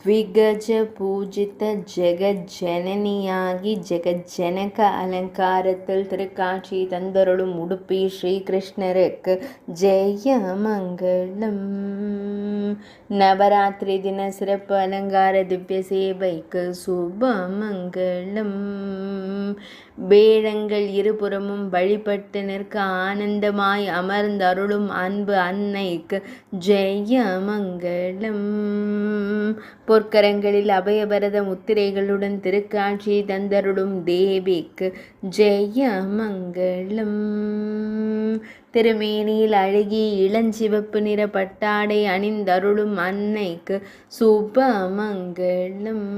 ವಿಗಜ பூஜித்த ஜெகஜனனியாகி ஜெகஜனக அலங்காரத்தில் திருக்காட்சி தந்தருளும் உடுப்பி ஸ்ரீகிருஷ்ணருக்கு ஜெயமங்கலம். நவராத்திரி தின சிறப்பு அலங்கார திவ்ய சேவைக்கு சுபமங்கலம். வேழங்கள் இருபுறமும் வழிபட்டு நிற்க ஆனந்தமாய் அமர்ந்தருளும் அன்பு அன்னைக்கு ஜெயமங்கலம். பொற்கரங்களில் அபயபரத முத்திரைகளுடன் திருக்காட்சி தந்தருளும் தேவிக்கு ஜெயமங்கலம். திருமேனியில் அழகி இளஞ்சிவப்பு நிற பட்டாடை அணிந்தருளும் அன்னைக்கு சுபமங்கலம்.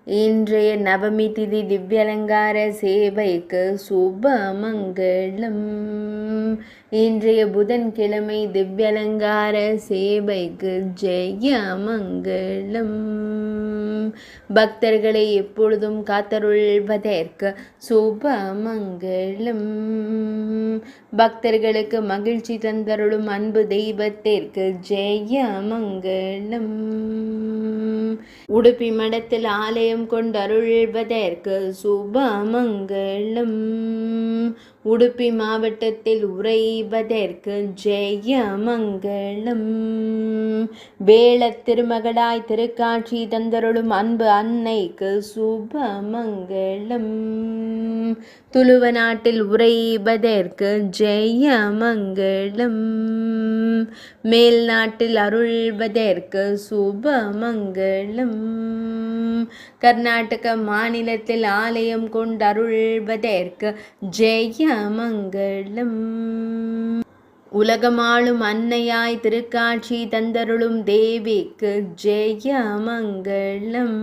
இன்றைய நவமி திதி திவ்யலங்கார சேவைக்கு சுபமங்கலம். இன்றைய புதன்கிழமை திவ்யலங்கார சேவைக்கு ஜெயமங்கலம். பக்தர்களை எப்பொழுதும் காத்தருள்வதற்கு சுபமங்கலம். பக்தர்களுக்கு மகிழ்ச்சி தந்தருளும் அன்பு தெய்வத்திற்கு ஜெயமங்கலம். உடுப்பி மடத்தில் ஆலயம் கொண்டருள்வதற்கு சுபமங்கலம். உடுப்பி மாவட்டத்தில் உறைவதற்கு ஜெயமங்கலம். வேள திருமகளாய் திருக்காட்சி தந்தருளும் அன்பு அன்னைக்கு சுபமங்கலம். துளுவ நாட்டில் உறைவதற்கு ஜெயமங்கலம். மேல் நாட்டில் அருள்வதற்கு சுபமங்கலம். கர்நாடக மாநிலத்தில் ஆலயம் கொண்டருள்வதற்கு ஜெயமங்கலம். உலகமாளும் அன்னையாய் திருக்காட்சி தந்தருளும் தேவிக்கு ஜெயமங்கலம்.